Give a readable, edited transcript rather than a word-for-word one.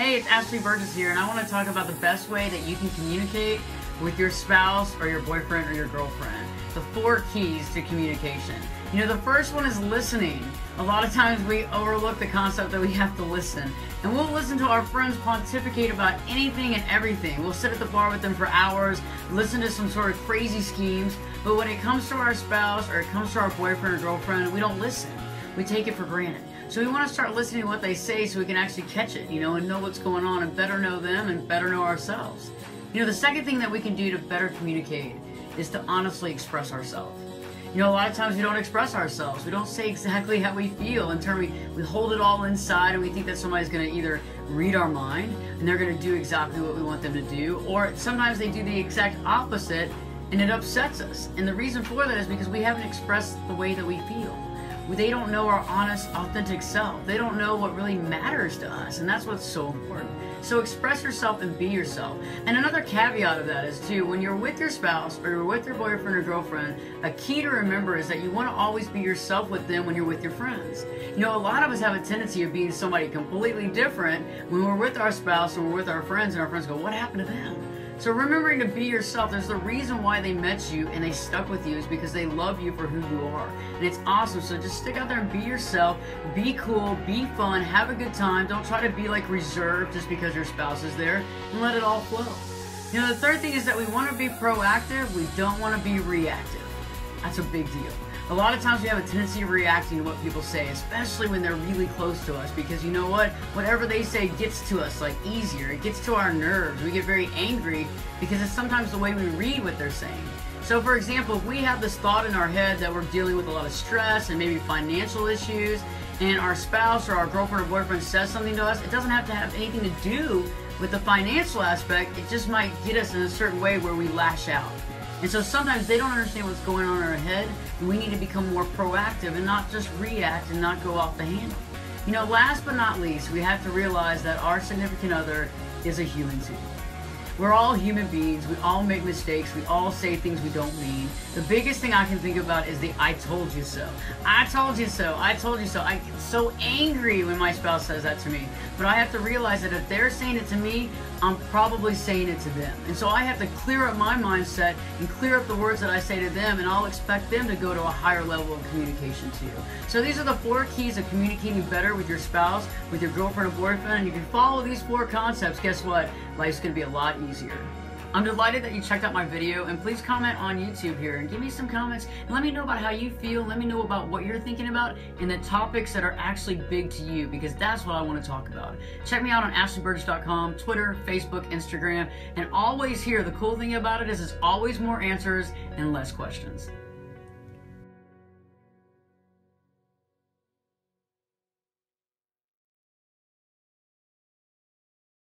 Hey, it's Berges here, and I want to talk about the best way that you can communicate with your spouse or your boyfriend or your girlfriend. The 4 keys to communication. You know, the first one is listening. A lot of times we overlook the concept that we have to listen. And we'll listen to our friends pontificate about anything and everything. We'll sit at the bar with them for hours, listen to some sort of crazy schemes, but when it comes to our spouse or it comes to our boyfriend or girlfriend, we don't listen. We take it for granted. So we want to start listening to what they say so we can actually catch it, and know what's going on and better know them and better know ourselves. The second thing that we can do to better communicate is to honestly express ourselves. A lot of times we don't express ourselves. We don't say exactly how we feel. We hold it all inside, and we think that somebody's going to either read our mind and they're going to do exactly what we want them to do, or sometimes they do the exact opposite and it upsets us. And the reason for that is because we haven't expressed the way that we feel. They don't know our honest, authentic self. They don't know what really matters to us, and that's what's so important. So express yourself and be yourself. And another caveat of that is too, when you're with your spouse or you're with your boyfriend or girlfriend, a key to remember is that you want to always be yourself with them when you're with your friends. A lot of us have a tendency of being somebody completely different when we're with our spouse or we're with our friends, and our friends go, "What happened to them?" So remembering to be yourself, there's the reason why they met you and they stuck with you is because they love you for who you are. And it's awesome. So just stick out there and be yourself, be cool, be fun, have a good time. Don't try to be like reserved just because your spouse is there, and let it all flow. The third thing is that we want to be proactive. We don't want to be reactive. That's a big deal. A lot of times we have a tendency of reacting to what people say, especially when they're really close to us, because you know what? Whatever they say gets to us like easier. It gets to our nerves. We get very angry because it's sometimes the way we read what they're saying. So for example, if we have this thought in our head that we're dealing with a lot of stress and maybe financial issues, and our spouse or our girlfriend or boyfriend says something to us, it doesn't have to have anything to do with the financial aspect. It just might get us in a certain way where we lash out. And so sometimes they don't understand what's going on in our head, and we need to become more proactive and not just react and not go off the handle. Last but not least, we have to realize that our significant other is a human too. We're all human beings. We all make mistakes. We all say things we don't mean. The biggest thing I can think about is the "I told you so." I told you so. I told you so. I get so angry when my spouse says that to me. But I have to realize that if they're saying it to me, I'm probably saying it to them. And so I have to clear up my mindset and clear up the words that I say to them, and I'll expect them to go to a higher level of communication too. So these are the 4 keys of communicating better with your spouse, with your girlfriend or boyfriend, and you can follow these 4 concepts. Guess what? Life's going to be a lot easier. I'm delighted that you checked out my video, and please comment on YouTube here and give me some comments and let me know about how you feel. Let me know about what you're thinking about and the topics that are actually big to you, because that's what I want to talk about. Check me out on AshleyBerges.com, Twitter, Facebook, Instagram, and always here, the cool thing about it is it's always more answers and less questions.